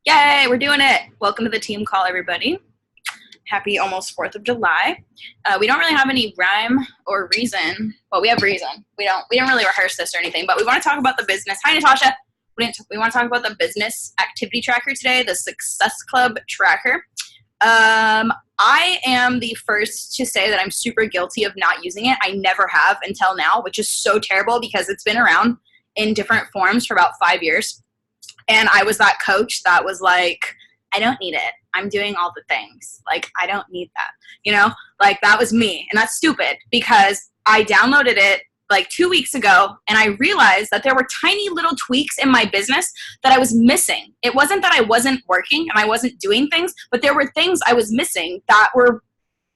Yay, we're doing it. Welcome to the team call, everybody. Happy almost 4th of July. We don't really have any rhyme or reason. Well, we have reason. We don't really rehearse this or anything, but we want to talk about the business. Hi, Natasha. We want to talk about the business activity tracker today, the Success Club tracker. I am the first to say that I'm super guilty of not using it. I never have until now, which is so terrible because it's been around in different forms for about 5 years. And I was that coach that was like, I don't need it. I'm doing all the things. Like, I don't need that. You know, like that was me. And that's stupid because I downloaded it like 2 weeks ago and I realized that there were tiny little tweaks in my business that I was missing. It wasn't that I wasn't working and I wasn't doing things, but there were things I was missing that were,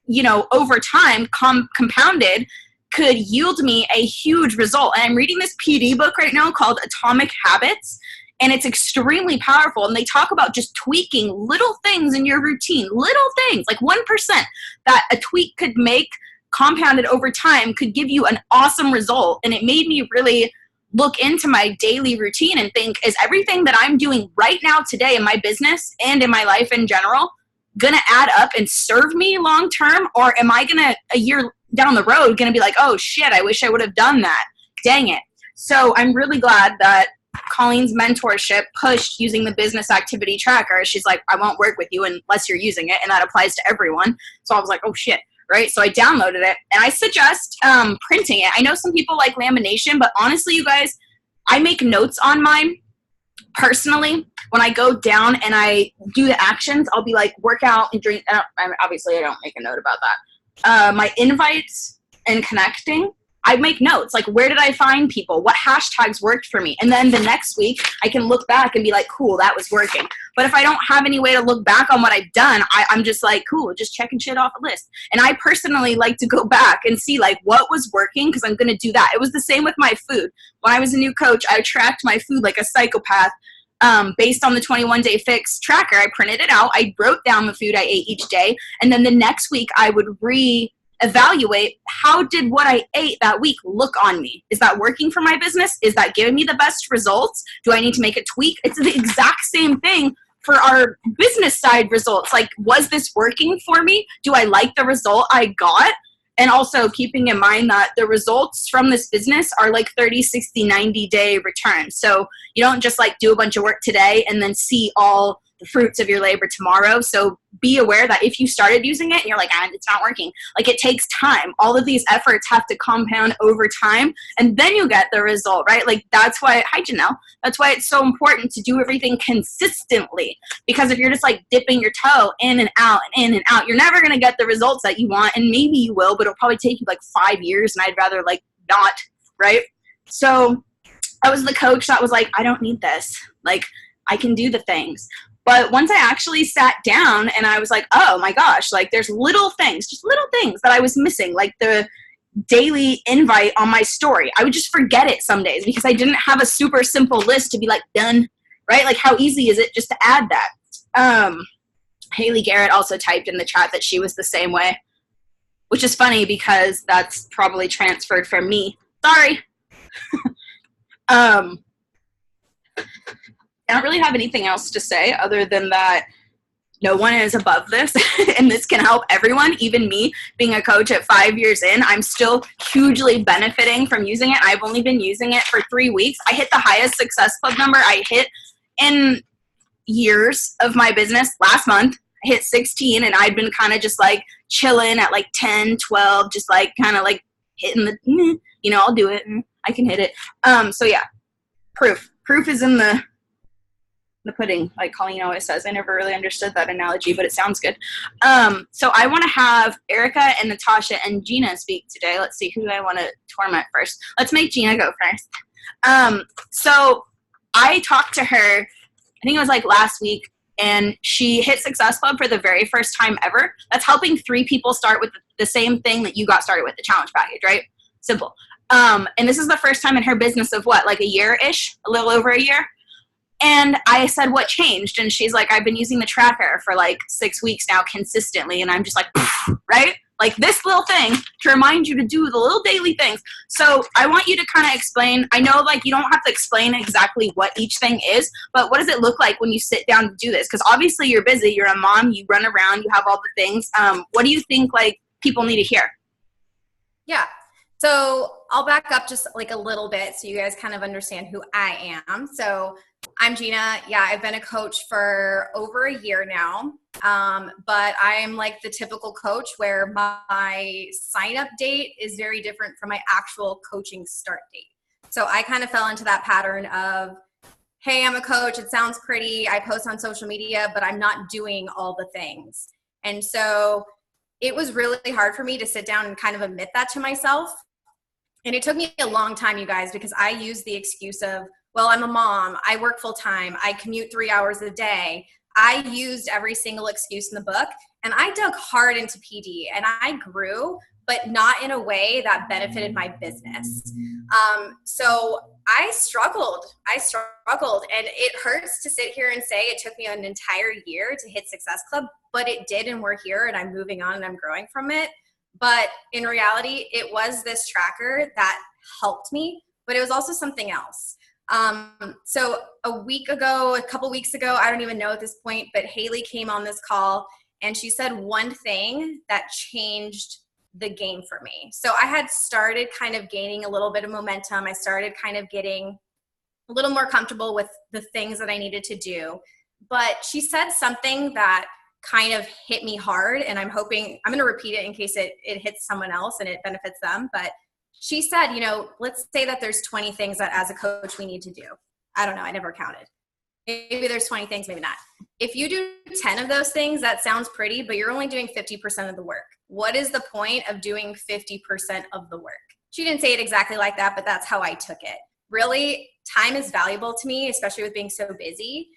you know, over time compounded could yield me a huge result. And I'm reading this PD book right now called Atomic Habits. And it's extremely powerful. And they talk about just tweaking little things in your routine, little things, like 1% that a tweak could make compounded over time could give you an awesome result. And it made me really look into my daily routine and think, is everything that I'm doing right now today in my business and in my life in general going to add up and serve me long term? Or am I going to, a year down the road, going to be like, oh shit, I wish I would have done that. Dang it. So I'm really glad that Colleen's mentorship pushed using the business activity tracker. She's like, I won't work with you unless you're using it. And that applies to everyone. So I was like, oh shit. Right. So I downloaded it and I suggest printing it. I know some people like lamination, but honestly, you guys, I make notes on mine personally. When I go down and I do the actions, I'll be like, work out and drink. Obviously, I don't make a note about that. My invites and connecting, I make notes, like where did I find people? What hashtags worked for me? And then the next week I can look back and be like, cool, that was working. But if I don't have any way to look back on what I've done, I'm just like, cool, just checking shit off a list. And I personally like to go back and see like what was working because I'm going to do that. It was the same with my food. When I was a new coach, I tracked my food like a psychopath based on the 21-day fix tracker. I printed it out. I wrote down the food I ate each day. And then the next week I would evaluate how did what I ate that week look on me. Is that working for my business? Is that giving me the best results? Do I need to make a tweak? It's the exact same thing for our business side results. Like, was this working for me? Do I like the result I got? And also keeping in mind that the results from this business are like 30, 60, 90-day returns. So you don't just like do a bunch of work today and then see all the fruits of your labor tomorrow. So be aware that if you started using it and you're like, it's not working, like it takes time. All of these efforts have to compound over time and then you get the result, right? Like that's why, hi Janelle, that's why it's so important to do everything consistently. Because if you're just like dipping your toe in and out and in and out, you're never going to get the results that you want. And maybe you will, but it'll probably take you like 5 years and I'd rather like not, right? So I was the coach that was like, I don't need this. Like I can do the things. But once I actually sat down and I was like, oh my gosh, like there's little things, just little things that I was missing, like the daily invite on my story. I would just forget it some days because I didn't have a super simple list to be like done, right? Like how easy is it just to add that? Haley Garrett also typed in the chat that she was the same way, which is funny because that's probably transferred from me. Sorry. I don't really have anything else to say other than that no one is above this and this can help everyone, even me being a coach at 5 years in. I'm still hugely benefiting from using it. I've only been using it for 3 weeks. I hit the highest Success Club number I hit in years of my business last month. I hit 16 and I'd been kind of just like chilling at like 10, 12, just like kind of like hitting the, you know, I'll do it. I can hit it. So yeah, proof is in the pudding, like Colleen always says. I never really understood that analogy, but it sounds good. So I want to have Erika and Natasha and Gina speak today. Let's see, who do I want to torment first? Let's make Gina go first. So I talked to her, I think it was like last week, and she hit Success Club for the very first time ever. That's helping 3 people start with the same thing that you got started with, the challenge package, right? Simple. And this is the first time in her business of what, like a year-ish, a little over a year? And I said, what changed? And she's like, I've been using the tracker for like 6 weeks now consistently. And I'm just like, right? like this little thing to remind you to do the little daily things. So I want you to kind of explain. I know like you don't have to explain exactly what each thing is, but what does it look like when you sit down to do this? Because obviously you're busy, you're a mom, you run around, you have all the things. What do you think like people need to hear? Yeah. So I'll back up just like a little bit so you guys kind of understand who I am. So I'm Gina. Yeah, I've been a coach for over a year now. But I'm like the typical coach where my sign up date is very different from my actual coaching start date. So I kind of fell into that pattern of, hey, I'm a coach. It sounds pretty. I post on social media, but I'm not doing all the things. And so it was really hard for me to sit down and kind of admit that to myself. And it took me a long time, you guys, because I used the excuse of, well, I'm a mom, I work full time, I commute 3 hours a day. I used every single excuse in the book, and I dug hard into PD, and I grew, but not in a way that benefited my business. So I struggled, and it hurts to sit here and say it took me an entire year to hit Success Club, but it did, and we're here, and I'm moving on, and I'm growing from it. But in reality, it was this tracker that helped me, but it was also something else. So a couple weeks ago, I don't even know at this point, but Haley came on this call and she said one thing that changed the game for me. So I had started kind of gaining a little bit of momentum. I started kind of getting a little more comfortable with the things that I needed to do. But she said something that kind of hit me hard, and I'm hoping, I'm going to repeat it in case it hits someone else and it benefits them. But she said, let's say that there's 20 things that as a coach we need to do. I don't know. I never counted. Maybe there's 20 things, maybe not. If you do 10 of those things, that sounds pretty, but you're only doing 50% of the work. What is the point of doing 50% of the work? She didn't say it exactly like that, but that's how I took it. Really, time is valuable to me, especially with being so busy.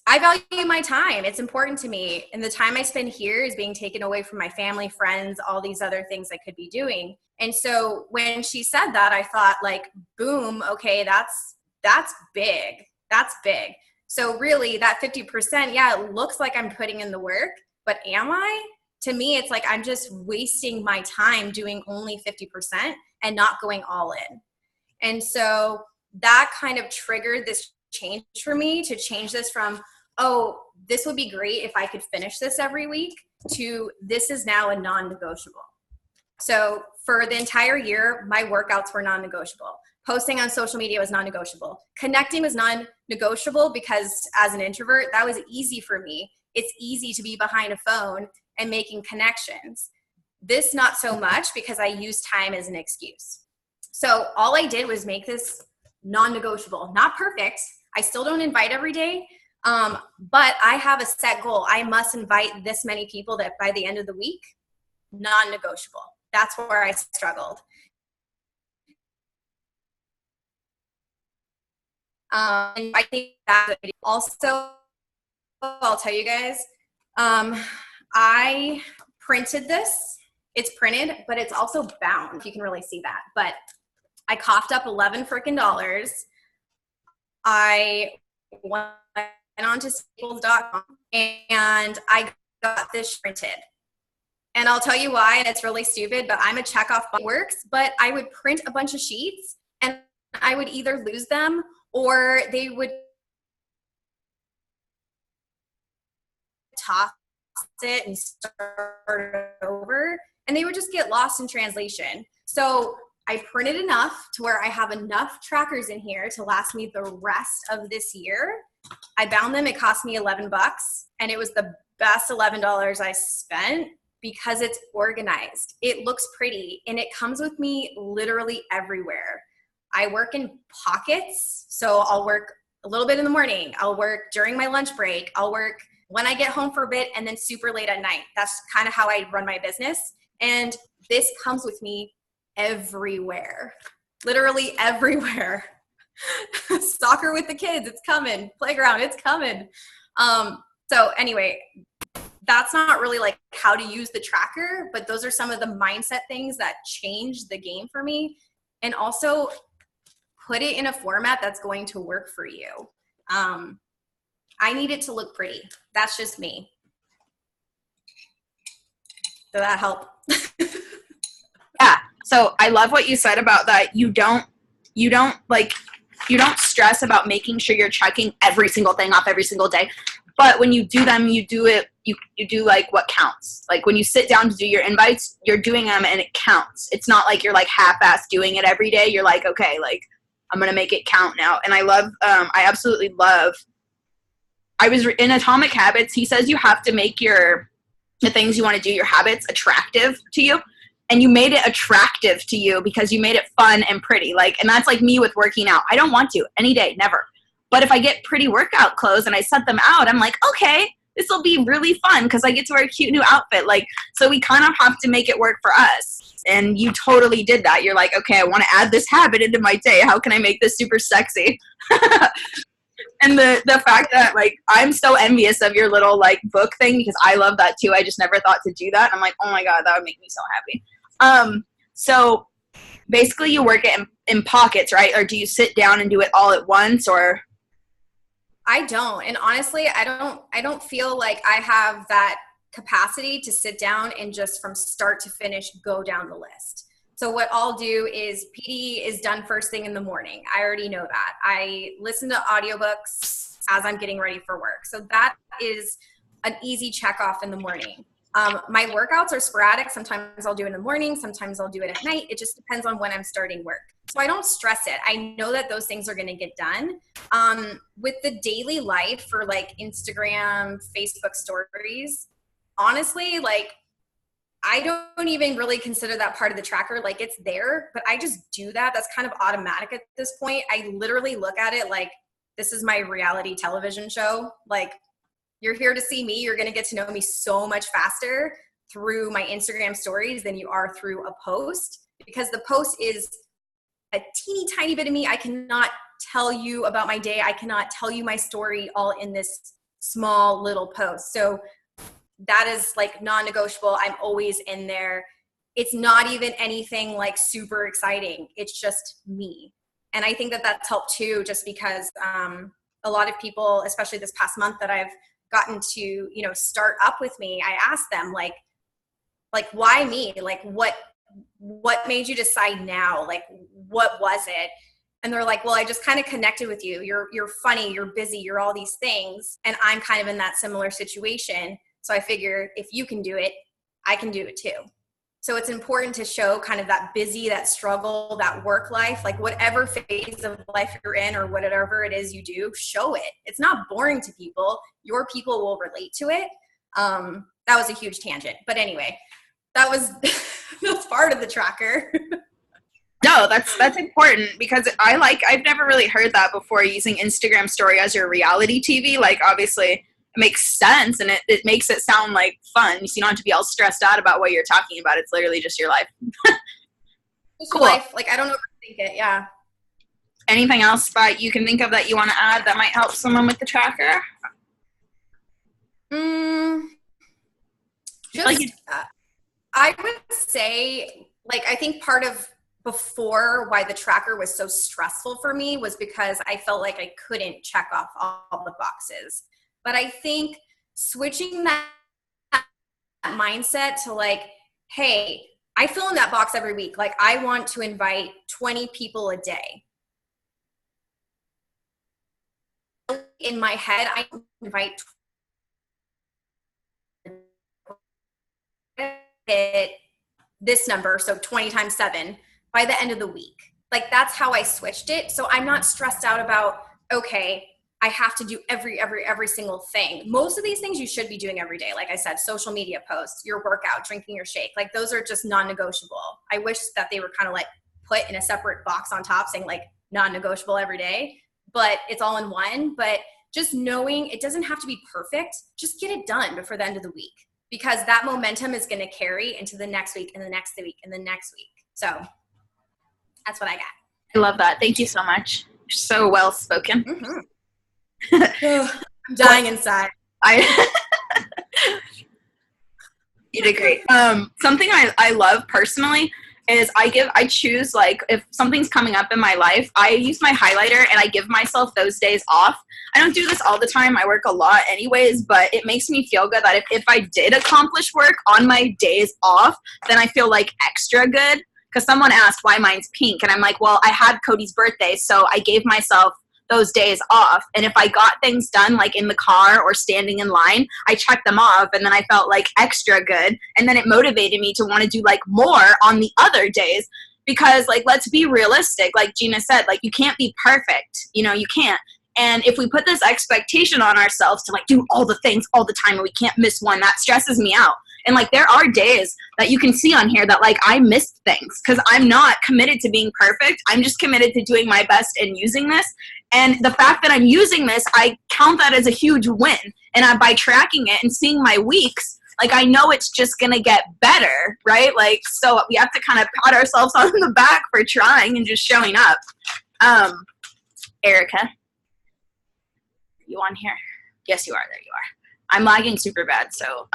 I value my time. It's important to me. And the time I spend here is being taken away from my family, friends, all these other things I could be doing. And so when she said that, I thought like, boom, okay, that's big. That's big. So really that 50%, yeah, it looks like I'm putting in the work, but am I? To me, it's like I'm just wasting my time doing only 50% and not going all in. And so that kind of triggered this change for me to change this from, oh, this would be great if I could finish this every week, to this is now a non-negotiable. So for the entire year, my workouts were non-negotiable. Posting on social media was non-negotiable. Connecting was non-negotiable because as an introvert, that was easy for me. It's easy to be behind a phone and making connections. This not so much because I use time as an excuse. So all I did was make this non-negotiable. Not perfect. I still don't invite every day, but I have a set goal. I must invite this many people that by the end of the week, non-negotiable. That's where I struggled. And I think that also, I'll tell you guys, I printed this. It's printed, but it's also bound, if you can really see that. But I coughed up 11 freaking dollars. I went onto Staples.com and I got this printed. And I'll tell you why, and it's really stupid, but I'm a checkoff works, but I would print a bunch of sheets and I would either lose them or they would toss it and start over, and they would just get lost in translation. So I printed enough to where I have enough trackers in here to last me the rest of this year. I bound them. It cost me 11 bucks, and it was the best $11 I spent because it's organized. It looks pretty, and it comes with me literally everywhere. I work in pockets, so I'll work a little bit in the morning. I'll work during my lunch break. I'll work when I get home for a bit and then super late at night. That's kind of how I run my business. And this comes with me everywhere, literally everywhere. Soccer with the kids, it's coming. Playground, it's coming. So anyway, that's not really like how to use the tracker, but those are some of the mindset things that changed the game for me. And also put it in a format that's going to work for you. I need it to look pretty. That's just me. Did that help? Yeah. So I love what you said about that. You don't stress about making sure you're checking every single thing off every single day. But when you do them, you do it, you do like what counts. Like when you sit down to do your invites, you're doing them and it counts. It's not like you're like half-ass doing it every day. You're like, okay, like I'm going to make it count now. And I love, I absolutely love, I was in Atomic Habits. He says you have to make the things you want to do, your habits, attractive to you. And you made it attractive to you because you made it fun and pretty. Like, and that's like me with working out. I don't want to any day, never. But if I get pretty workout clothes and I set them out, I'm like, okay, this will be really fun because I get to wear a cute new outfit. Like, so we kind of have to make it work for us. And you totally did that. You're like, okay, I want to add this habit into my day. How can I make this super sexy? And the fact that, like, I'm so envious of your little, like, book thing because I love that, too. I just never thought to do that. I'm like, oh, my God, that would make me so happy. So basically you work it in pockets, right? Or do you sit down and do it all at once, or? I don't. And honestly, I don't feel like I have that capacity to sit down and just from start to finish go down the list. So what I'll do is PD is done first thing in the morning. I already know that. I listen to audiobooks as I'm getting ready for work. So that is an easy check off in the morning. My workouts are sporadic. Sometimes I'll do it in the morning. Sometimes I'll do it at night. It just depends on when I'm starting work. So I don't stress it. I know that those things are going to get done. With the daily life for like Instagram, Facebook stories, honestly, like I don't even really consider that part of the tracker. Like it's there, but I just do that. That's kind of automatic at this point. I literally look at it like this is my reality television show. Like you're here to see me. You're going to get to know me so much faster through my Instagram stories than you are through a post, because the post is a teeny tiny bit of me. I cannot tell you about my day. I cannot tell you my story all in this small little post. So that is like non-negotiable. I'm always in there. It's not even anything like super exciting. It's just me. And I think that that's helped too, just because a lot of people, especially this past month that I've gotten to, you know, start up with me, I asked them like why me? Like what made you decide now? Like what was it? And they're like, well, I just kind of connected with you. You're funny, you're busy, you're all these things. And I'm kind of in that similar situation. So I figure if you can do it, I can do it too. So it's important to show kind of that busy, that struggle, that work life, like whatever phase of life you're in or whatever it is you do, show it. It's not boring to people. Your people will relate to it. That was a huge tangent. But anyway, that was that's part of the tracker. No, that's important because I've never really heard that before, using Instagram story as your reality TV. Like obviously it makes sense and it makes it sound like fun. So you don't have to be all stressed out about what you're talking about. It's literally just your life. Just cool. Your life. Like I don't overthink it. Yeah. Anything else that you can think of that you want to add that might help someone with the tracker? I would say, like, I think part of before why the tracker was so stressful for me was because I felt like I couldn't check off all the boxes. But I think switching that mindset to like, hey, I fill in that box every week. Like I want to invite 20 people a day. In my head, I invite this number, so 20 times 7 by the end of the week. Like that's how I switched it. So I'm not stressed out about, okay, I have to do every single thing. Most of these things you should be doing every day. Like I said, social media posts, your workout, drinking your shake, like those are just non-negotiable. I wish that they were kind of like put in a separate box on top saying like non-negotiable every day, but it's all in one. But just knowing it doesn't have to be perfect, just get it done before the end of the week, because that momentum is going to carry into the next week and the next week and the next week. So that's what I got. I love that. Thank you so much. You're so well spoken. Mm-hmm. I'm dying inside. You did great. Something I love personally, is I choose, like, if something's coming up in my life, I use my highlighter and I give myself those days off. I don't do this all the time. I work a lot anyways, but it makes me feel good that if I did accomplish work on my days off, then I feel like extra good. Because someone asked why mine's pink, and I'm like, well, I had Cody's birthday, so I gave myself those days off. And if I got things done, like in the car or standing in line, I checked them off, and then I felt like extra good. And then it motivated me to want to do like more on the other days, because, like, let's be realistic. Like Gina said, like, you can't be perfect. You know, you can't. And if we put this expectation on ourselves to, like, do all the things all the time and we can't miss one, that stresses me out. And, like, there are days that you can see on here that, like, I missed things because I'm not committed to being perfect. I'm just committed to doing my best and using this. And the fact that I'm using this, I count that as a huge win. And by tracking it and seeing my weeks, like, I know it's just going to get better, right? Like, so we have to kind of pat ourselves on the back for trying and just showing up. Erika, you on here? Yes, you are. There you are. I'm lagging super bad, so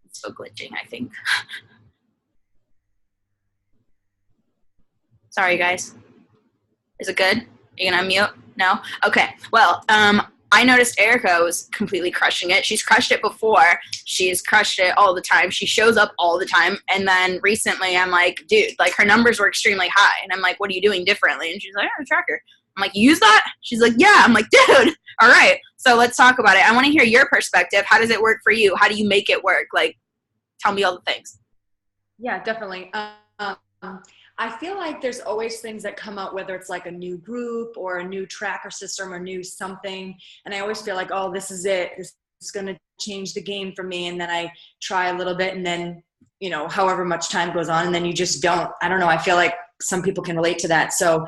it's so glitching, I think. Sorry, guys. Is it good? Are you gonna unmute? No? Okay. Well, I noticed Erika was completely crushing it. She's crushed it before. She's crushed it all the time. She shows up all the time. And then recently I'm like, dude, like, her numbers were extremely high. And I'm like, what are you doing differently? And she's like, oh, tracker. I'm like, you use that? She's like, yeah. I'm like, dude, all right. So let's talk about it. I want to hear your perspective. How does it work for you? How do you make it work? Like, tell me all the things. Yeah, definitely. I feel like there's always things that come out, whether it's like a new group or a new tracker system or new something. And I always feel like, oh, this is it. This is going to change the game for me. And then I try a little bit, and then, you know, however much time goes on, and then you just don't. I don't know. I feel like some people can relate to that. So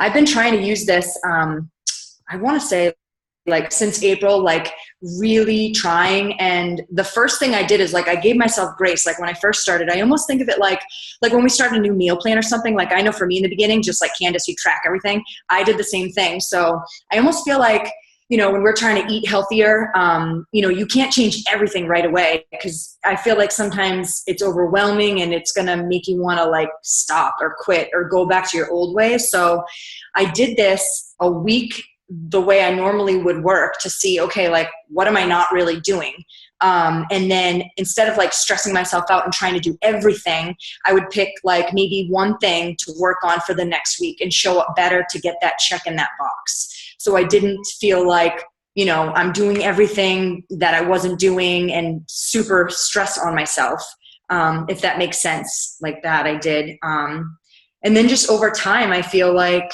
I've been trying to use this, I want to say, like, since April, like, really trying. And the first thing I did is, like, I gave myself grace. Like, when I first started, I almost think of it like when we start a new meal plan or something. Like, I know for me in the beginning, just like Candace, you track everything. I did the same thing. So I almost feel like, you know, when we're trying to eat healthier, you know, you can't change everything right away, because I feel like sometimes it's overwhelming and it's going to make you want to, like, stop or quit or go back to your old ways. So I did this a week the way I normally would work to see, okay, like, what am I not really doing? And then instead of, like, stressing myself out and trying to do everything, I would pick, like, maybe one thing to work on for the next week and show up better to get that check in that box. So I didn't feel like, you know, I'm doing everything that I wasn't doing and super stressed on myself. If that makes sense, like that I did. And then just over time, I feel like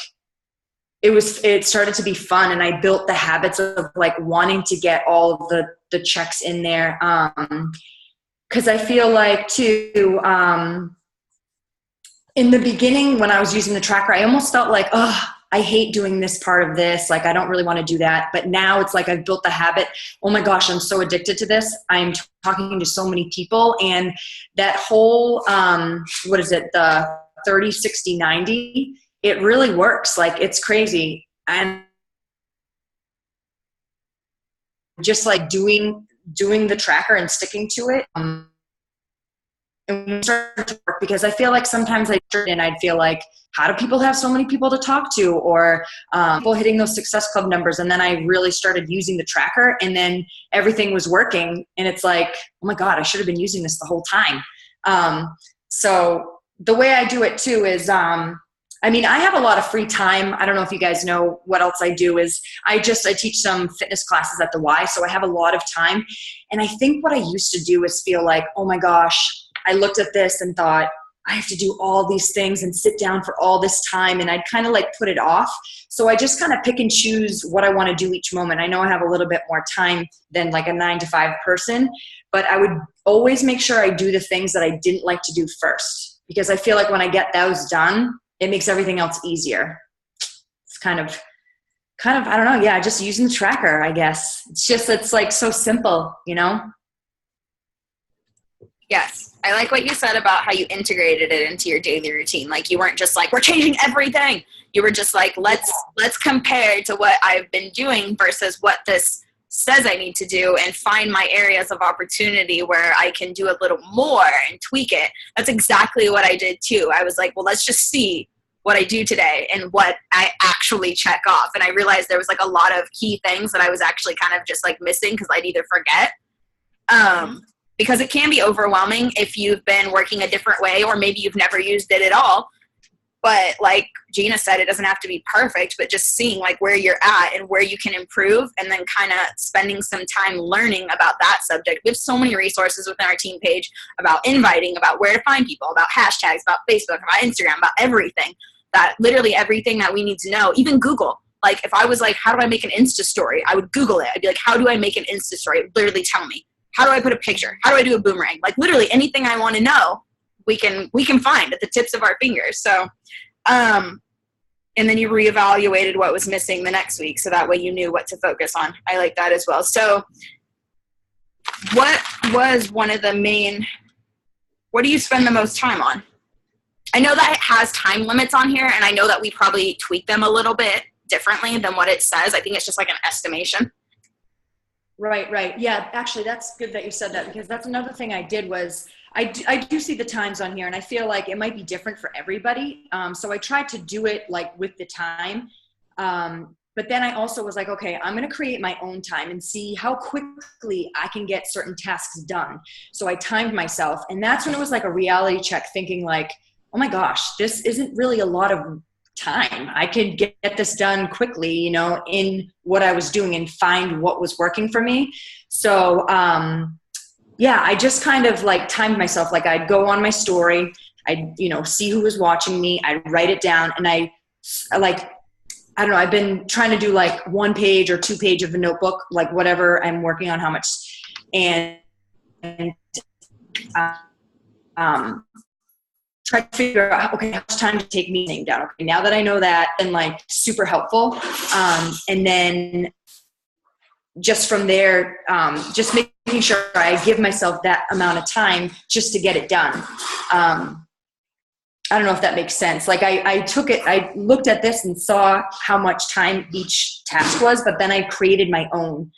it started to be fun, and I built the habits of, like, wanting to get all of the checks in there. Cause I feel like too, in the beginning when I was using the tracker, I almost felt like, oh, I hate doing this part of this. Like, I don't really want to do that. But now it's like I've built the habit. Oh my gosh, I'm so addicted to this. I'm talking to so many people, and that whole, what is it? The 30, 60, 90, it really works. Like, it's crazy. And just, like, doing the tracker and sticking to it. And we started to work, because I feel like sometimes I'd feel like, how do people have so many people to talk to, or people hitting those Success Club numbers? And then I really started using the tracker, and then everything was working. And it's like, oh my God, I should have been using this the whole time. So the way I do it too is, I mean, I have a lot of free time. I don't know if you guys know what else I do is I teach some fitness classes at the Y. So I have a lot of time. And I think what I used to do is feel like, oh my gosh, I looked at this and thought, I have to do all these things and sit down for all this time. And I'd kind of, like, put it off. So I just kind of pick and choose what I want to do each moment. I know I have a little bit more time than, like, a 9-to-5 person, but I would always make sure I do the things that I didn't like to do first, because I feel like when I get those done, it makes everything else easier. It's kind of, I don't know. Yeah. Just using the tracker, I guess. It's like so simple, you know? Yes. I like what you said about how you integrated it into your daily routine. Like, you weren't just like, we're changing everything. You were just like, let's compare to what I've been doing versus what this says I need to do and find my areas of opportunity where I can do a little more and tweak it. That's exactly what I did too. I was like, well, let's just see what I do today and what I actually check off. And I realized there was like a lot of key things that I was actually kind of just like missing because I'd either forget. Because it can be overwhelming if you've been working a different way, or maybe you've never used it at all. But like Gina said, it doesn't have to be perfect, but just seeing like where you're at and where you can improve, and then kind of spending some time learning about that subject. We have so many resources within our team page about inviting, about where to find people, about hashtags, about Facebook, about Instagram, about everything. That literally everything that we need to know, even Google. Like if I was like, how do I make an Insta story? I would Google it. I'd be like, how do I make an Insta story? It would literally tell me. How do I put a picture? How do I do a boomerang? Like literally anything I want to know, we can find at the tips of our fingers. So, and then you reevaluated what was missing the next week, so that way you knew what to focus on. I like that as well. So what was one of the main, what do you spend the most time on? I know that it has time limits on here, and I know that we probably tweak them a little bit differently than what it says. I think it's just like an estimation. Right. Yeah, actually, that's good that you said that, because that's another thing I did was I do see the times on here, and I feel like it might be different for everybody. So I tried to do it like with the time. But then I also was like, okay, I'm going to create my own time and see how quickly I can get certain tasks done. So I timed myself, and that's when it was like a reality check, thinking like, oh my gosh, this isn't really a lot of time. I could get this done quickly, you know, in what I was doing, and find what was working for me. So, yeah, I just kind of like timed myself. Like I'd go on my story, I'd, you know, see who was watching me, I'd write it down, and I don't know, I've been trying to do like 1 page or 2 page of a notebook, like whatever I'm working on, how much, and try to figure out, okay, how much time to take me name down. Okay, now that I know that, then like super helpful. And then just from there, just making sure I give myself that amount of time just to get it done. I don't know if that makes sense. Like I looked at this and saw how much time each task was, but then I created my own.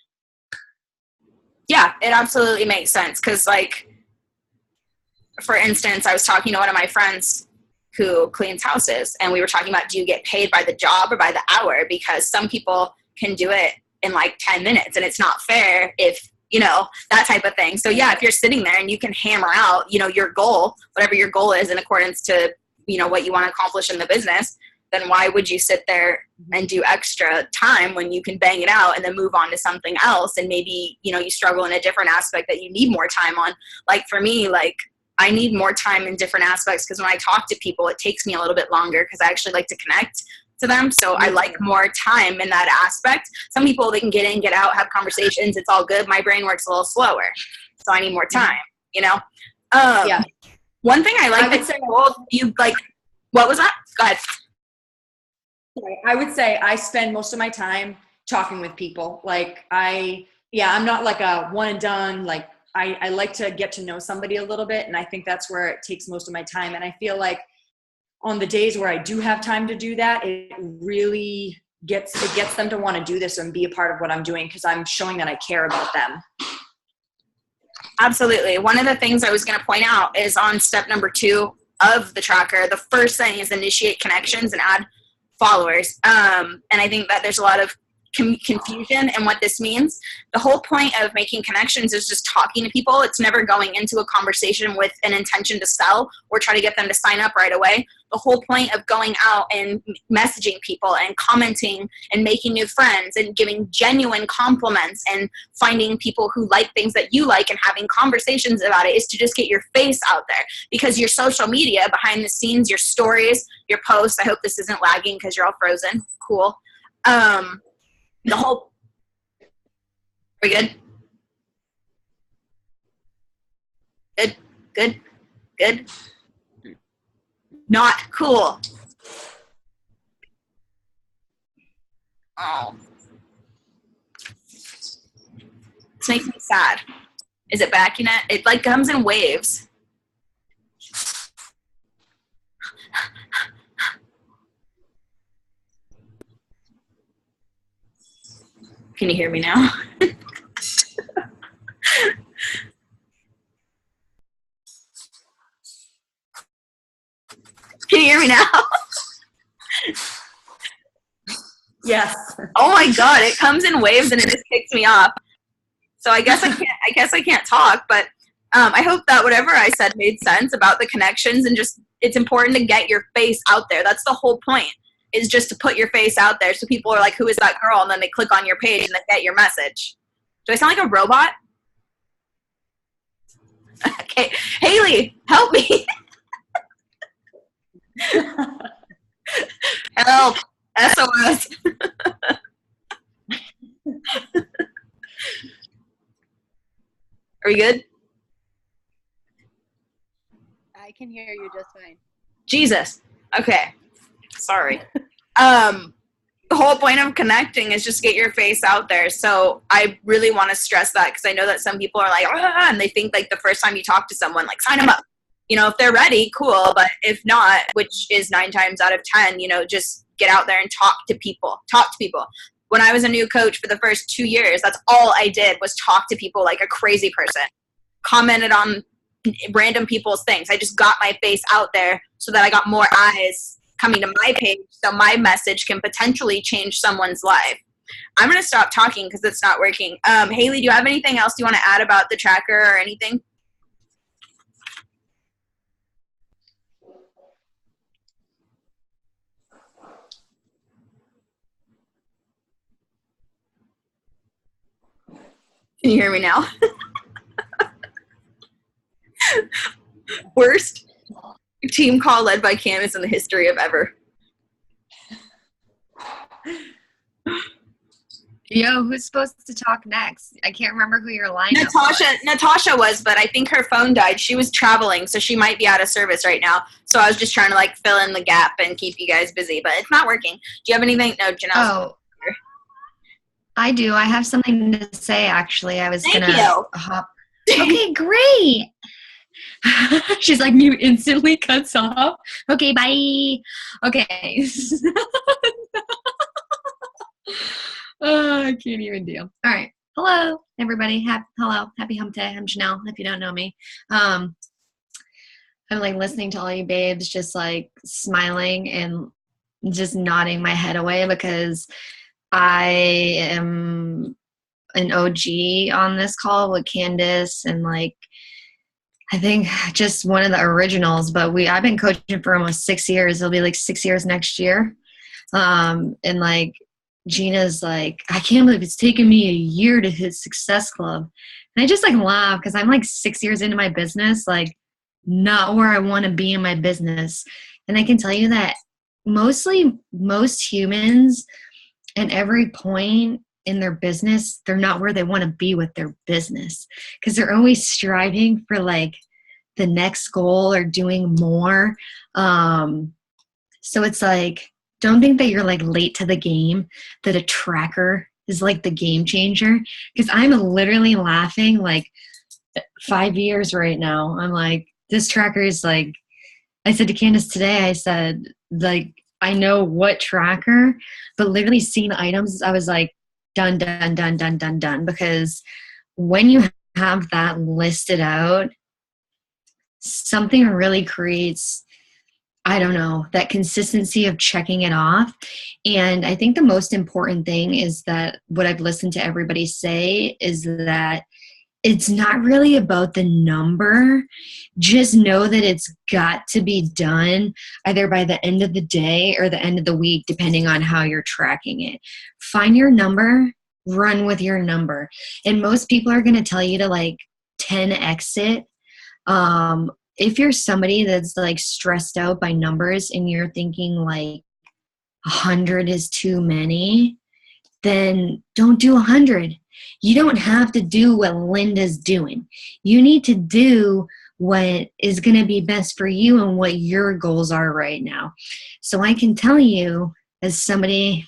Yeah, it absolutely makes sense. Cause like, for instance, I was talking to one of my friends who cleans houses, and we were talking about, do you get paid by the job or by the hour? Because some people can do it in like 10 minutes, and it's not fair if, you know, that type of thing. So yeah, if you're sitting there and you can hammer out, you know, your goal, whatever your goal is in accordance to, you know, what you want to accomplish in the business, then why would you sit there and do extra time when you can bang it out and then move on to something else? And maybe, you know, you struggle in a different aspect that you need more time on. Like for me, like, I need more time in different aspects, because when I talk to people, it takes me a little bit longer because I actually like to connect to them. So I like more time in that aspect. Some people, they can get in, get out, have conversations. It's all good. My brain works a little slower. So I need more time, you know? Yeah. One thing I like I would say, you like, what was that? Go ahead. I would say I spend most of my time talking with people. Like I'm not like a one and done, like, I like to get to know somebody a little bit, and I think that's where it takes most of my time. And I feel like on the days where I do have time to do that, it really gets them to want to do this and be a part of what I'm doing, because I'm showing that I care about them. Absolutely. One of the things I was going to point out is on step number 2 of the tracker, the first thing is initiate connections and add followers. And I think that there's a lot of confusion in what this means. The whole point of making connections is just talking to people. It's never going into a conversation with an intention to sell or try to get them to sign up right away. The whole point of going out and messaging people and commenting and making new friends and giving genuine compliments and finding people who like things that you like and having conversations about it is to just get your face out there, because your social media behind the scenes, your stories, your posts, I hope this isn't lagging because you're all frozen. Cool. The whole, are we good? Good. Not cool. Oh. This makes me sad. Is it back yet? It like comes in waves. Can you hear me now? Yes. Oh my God, it comes in waves and it just kicks me off. So I guess I can't talk, but I hope that whatever I said made sense about the connections, and just it's important to get your face out there. That's the whole point, is just to put your face out there so people are like, who is that girl? And then they click on your page and they get your message. Do I sound like a robot? Okay, Haley, help me. Help. SOS. Are we good? I can hear you just fine. Jesus. Okay. Sorry. The whole point of connecting is just get your face out there. So I really want to stress that, because I know that some people are like, ah, and they think like the first time you talk to someone, like sign them up. You know, if they're ready, cool. But if not, which is 9 times out of 10, you know, just get out there and talk to people. Talk to people. When I was a new coach for the first 2 years, that's all I did was talk to people like a crazy person. Commented on random people's things. I just got my face out there so that I got more eyes coming to my page, so my message can potentially change someone's life. I'm going to stop talking because it's not working. Haley, do you have anything else you want to add about the tracker or anything? Can you hear me now? Worst team call led by Candace in the history of ever. Yo, who's supposed to talk next? I can't remember who your lineup was. Natasha was, but I think her phone died. She was traveling, so she might be out of service right now. So I was just trying to like fill in the gap and keep you guys busy, but it's not working. Do you have anything? No, Janelle. Oh, I do. I have something to say, actually. I was going to hop. Okay, great. She's like, mute instantly cuts off. Okay, bye. Okay. I can't even deal. All right. Hello, everybody. Hello. Happy hump day. I'm Janelle, if you don't know me. I'm like listening to all you babes, just like smiling and just nodding my head away, because I am an OG on this call with Candace, and like, I think just one of the originals, but I've been coaching for almost 6 years. It'll be like 6 years next year. And like, Gina's like, I can't believe it's taken me a year to hit Success Club. And I just like laugh, because I'm like 6 years into my business, like not where I want to be in my business. And I can tell you that most humans at every point in their business, they're not where they want to be with their business, because they're always striving for like the next goal or doing more. So it's like, don't think that you're like late to the game, that a tracker is like the game changer. Because I'm literally laughing like 5 years right now. I'm like, this tracker is like, I said to Candace today, I said, like, I know what tracker, but literally seeing items, I was like, done, done, done, done, done, done. Because when you have that listed out, something really creates, I don't know, that consistency of checking it off. And I think the most important thing is that what I've listened to everybody say is that it's not really about the number. Just know that it's got to be done either by the end of the day or the end of the week, depending on how you're tracking it. Find your number, run with your number. And most people are going to tell you to like 10x it. If you're somebody that's like stressed out by numbers and you're thinking like 100 is too many, then don't do 100. You don't have to do what Linda's doing. You need to do what is going to be best for you and what your goals are right now. So I can tell you, as somebody,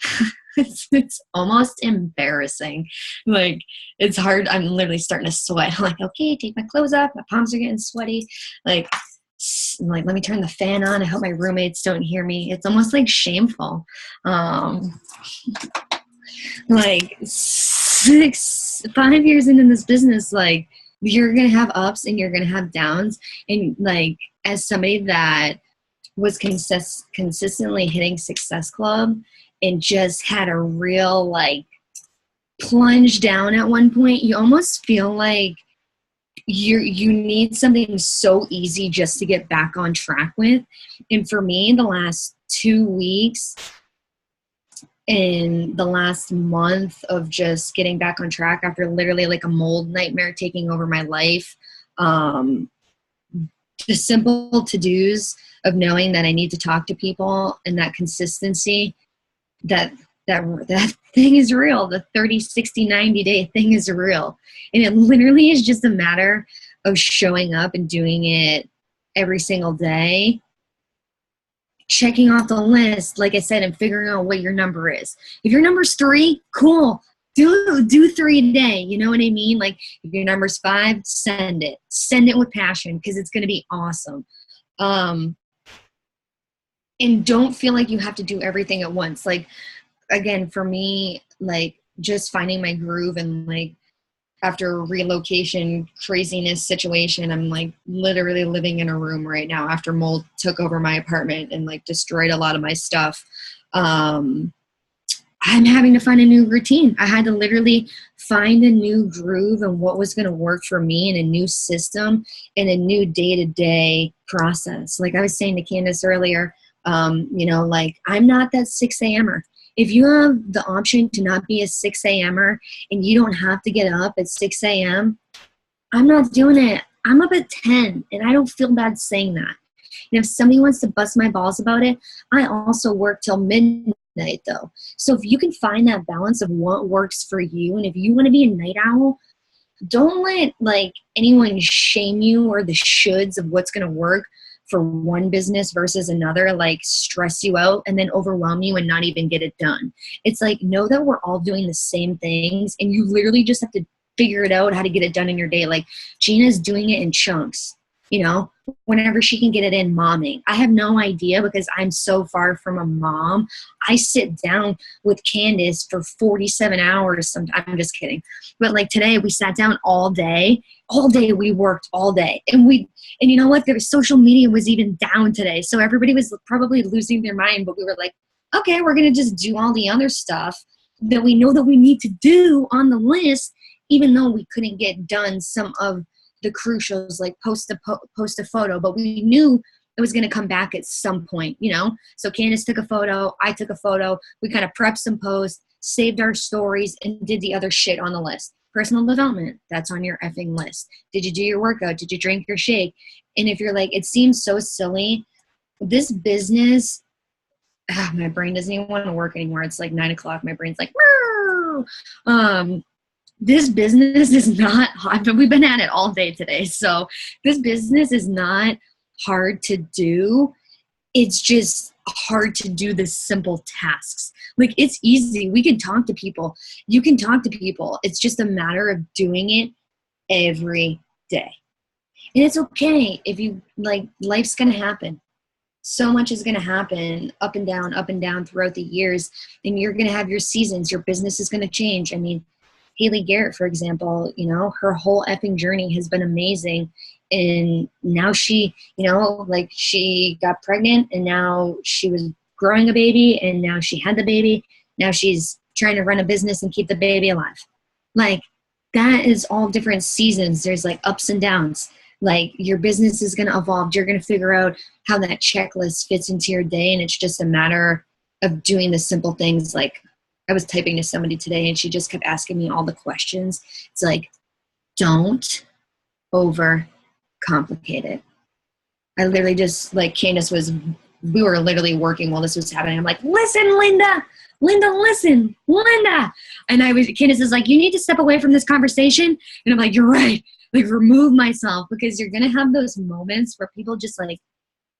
it's almost embarrassing. Like, it's hard. I'm literally starting to sweat. I'm like, okay, take my clothes off. My palms are getting sweaty. Like, let me turn the fan on. I hope my roommates don't hear me. It's almost like shameful. Like 5 years into this business, like, you're going to have ups and you're going to have downs. And like, as somebody that was consistently hitting Success Club and just had a real like plunge down at one point. You almost feel like you need something so easy just to get back on track with. And for me, the last 2 weeks and the last month of just getting back on track after literally like a mold nightmare taking over my life, the simple to-dos of knowing that I need to talk to people and that consistency, that thing is real. The 30, 60, 90-day thing is real. And it literally is just a matter of showing up and doing it every single day, checking off the list, like I said, and figuring out what your number is. If your number's 3, cool. Do 3 a day. You know what I mean? Like if your number's 5, send it. Send it with passion because it's going to be awesome. And don't feel like you have to do everything at once. Like, again, for me, like just finding my groove and like after relocation craziness situation, I'm like literally living in a room right now after mold took over my apartment and like destroyed a lot of my stuff. I'm having to find a new routine. I had to literally find a new groove and what was going to work for me and a new system and a new day-to-day process. Like I was saying to Candace earlier, like I'm not that 6 a.m.er. If you have the option to not be a 6 a.m.er and you don't have to get up at 6 a.m., I'm not doing it. I'm up at 10 and I don't feel bad saying that. And if somebody wants to bust my balls about it, I also work till midnight though. So if you can find that balance of what works for you, and if you want to be a night owl, don't let like anyone shame you or the shoulds of what's going to work for one business versus another, like stress you out and then overwhelm you and not even get it done. It's like, know that we're all doing the same things and you literally just have to figure it out how to get it done in your day. Like Gina's doing it in chunks, whenever she can get it in momming. I have no idea because I'm so far from a mom. I sit down with Candace for 47 hours sometimes. I'm just kidding. But like today we sat down all day we worked all day. And you know what? Their social media was even down today. So everybody was probably losing their mind, but we were like, okay, we're going to just do all the other stuff that we know that we need to do on the list, even though we couldn't get done some of the crucials, like post a photo, but we knew it was going to come back at some point, So Candace took a photo, I took a photo, we kind of prepped some posts, saved our stories, and did the other shit on the list. Personal development, that's on your effing list. Did you do your workout? Did you drink your shake? And if you're like, it seems so silly, this business, my brain doesn't even want to work anymore. It's like 9 o'clock. My brain's like, this business is not hard, but we've been at it all day today. So this business is not hard to do. It's just hard to do the simple tasks. Like it's easy. We can talk to people. You can talk to people. It's just a matter of doing it every day. And it's okay if you like, life's going to happen. So much is going to happen up and down throughout the years. And you're going to have your seasons. Your business is going to change. I mean, Haley Garrett, for example, her whole effing journey has been amazing. And now she, she got pregnant and now she was growing a baby and now she had the baby. Now she's trying to run a business and keep the baby alive. Like that is all different seasons. There's like ups and downs. Like your business is going to evolve. You're going to figure out how that checklist fits into your day. And it's just a matter of doing the simple things. Like I was typing to somebody today and she just kept asking me all the questions. It's like, don't overcomplicate it. I literally just like Candace we were literally working while this was happening. I'm like, listen, Linda, listen, Linda. And Candace is like, you need to step away from this conversation. And I'm like, you're right. Like remove myself because you're going to have those moments where people just like,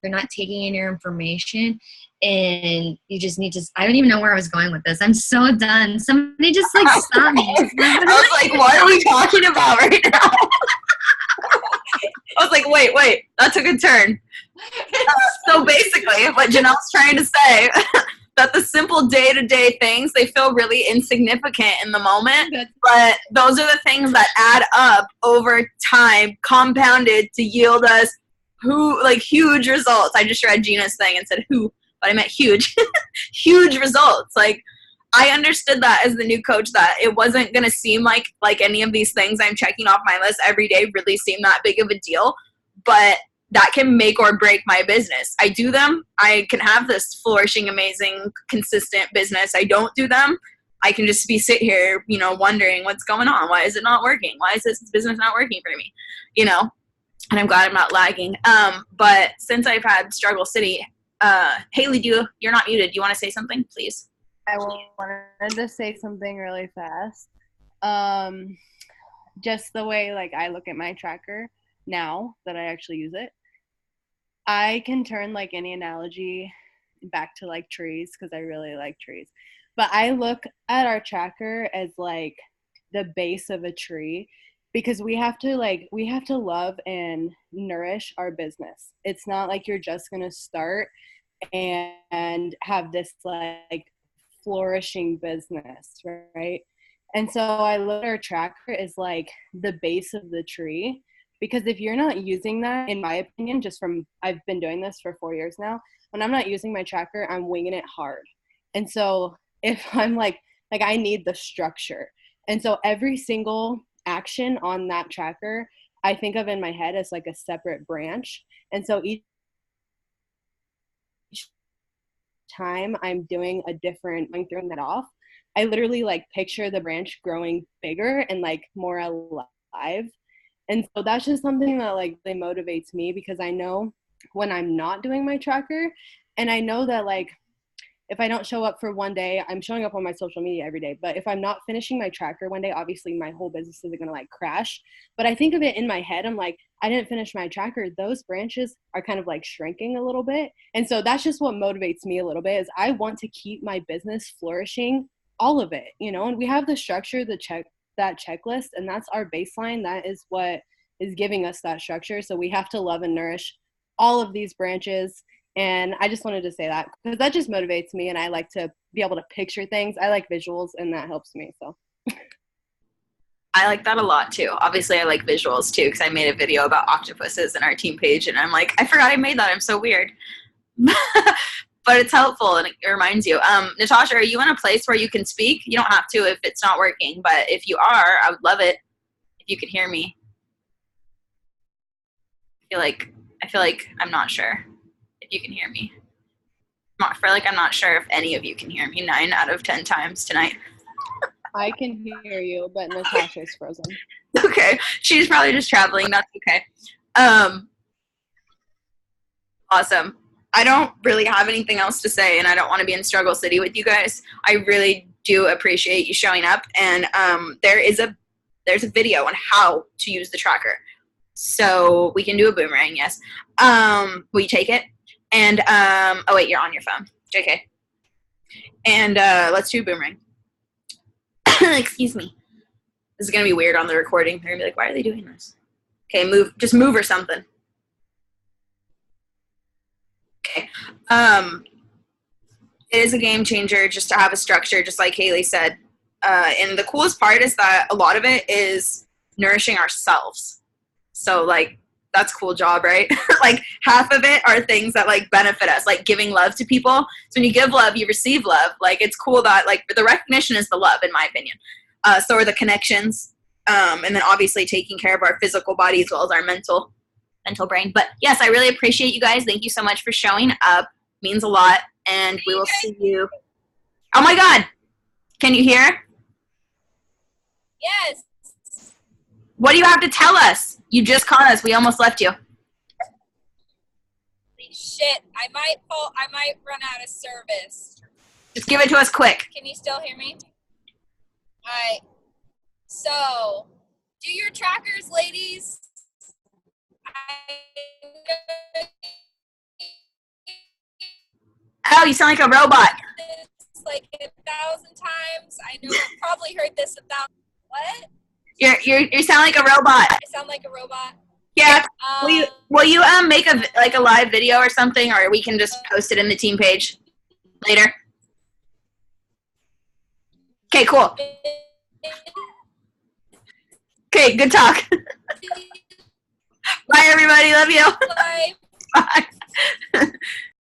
they're not taking in your information and you just need to, I don't even know where I was going with this. I'm so done. Somebody just like stop me. I was like, what are we talking about right now? I was like, wait, that took a turn. So basically what Janelle's trying to say, that the simple day-to-day things, they feel really insignificant in the moment, but those are the things that add up over time, compounded to yield us huge results. I just read Gina's thing and said but I meant huge, huge results. Like, I understood that as the new coach, that it wasn't going to seem like any of these things I'm checking off my list every day really seem that big of a deal, but that can make or break my business. I do them, I can have this flourishing, amazing, consistent business. I don't do them, I can just sit here, wondering what's going on. Why is it not working? Why is this business not working for me? And I'm glad I'm not lagging. But since I've had Struggle City, Haley, you're not muted. Do you want to say something, please? I wanted to say something really fast. Just the way I look at my tracker now that I actually use it, I can turn any analogy back to trees, because I really like trees. But I look at our tracker as the base of a tree, because we have to love and nourish our business. It's not like you're just going to start and have this flourishing business, right? And so I look at our tracker as the base of the tree, because if you're not using that, in my opinion, I've been doing this for 4 years now, when I'm not using my tracker, I'm winging it hard. And so if I'm I need the structure. And so every single action on that tracker, I think of in my head as a separate branch. And so each time I'm doing a different, I'm throwing that off, I literally picture the branch growing bigger and more alive. And so that's just something that really motivates me, because I know when I'm not doing my tracker, and I know that if I don't show up for one day, I'm showing up on my social media every day. But if I'm not finishing my tracker one day, obviously my whole business isn't going to crash. But I think of it in my head. I'm I didn't finish my tracker. Those branches are kind of shrinking a little bit. And so that's just what motivates me a little bit, is I want to keep my business flourishing, all of it, and we have the structure, that checklist, and that's our baseline. That is what is giving us that structure. So we have to love and nourish all of these branches. And I just wanted to say that, because that just motivates me, and I like to be able to picture things. I like visuals, and that helps me. So I like that a lot too. Obviously, I like visuals too, because I made a video about octopuses in our team page, and I'm I forgot I made that. I'm so weird. But it's helpful, and it reminds you. Natasha, are you in a place where you can speak? You don't have to if it's not working, but if you are, I would love it if you could hear me. I feel like I'm not sure if you can hear me. I feel like I'm not sure if any of you can hear me 9 out of 10 times tonight. I can hear you, but Natasha's frozen. Okay. She's probably just traveling. That's okay. Awesome. I don't really have anything else to say, and I don't want to be in Struggle City with you guys. I really do appreciate you showing up, and there's a video on how to use the tracker. So we can do a boomerang, yes. Will you take it? And, oh wait, you're on your phone. JK. And let's do a boomerang. Excuse me. This is going to be weird on the recording. They're going to be like, why are they doing this? Okay, just move or something. Okay. It is a game changer just to have a structure, just like Haley said. And the coolest part is that a lot of it is nourishing ourselves. So, that's a cool job, right? Half of it are things that, benefit us, giving love to people. So when you give love, you receive love. It's cool that, the recognition is the love, in my opinion. So are the connections. And then, obviously, taking care of our physical body as well as our mental brain. But, yes, I really appreciate you guys. Thank you so much for showing up. It means a lot. And we will see you. Oh, my God. Can you hear? Yes. What do you have to tell us? You just caught us. We almost left you. Holy shit. I might run out of service. Just give it to us quick. Can you still hear me? All right. So, do your trackers, ladies. Oh, you sound like a robot. This 1,000 times. I know you've probably heard this 1,000. What? You sound like a robot. I sound like a robot. Yeah. Will you make a live video or something, or we can just post it in the team page later? Okay, cool. Okay, good talk. Bye, everybody. Love you. Bye. Bye.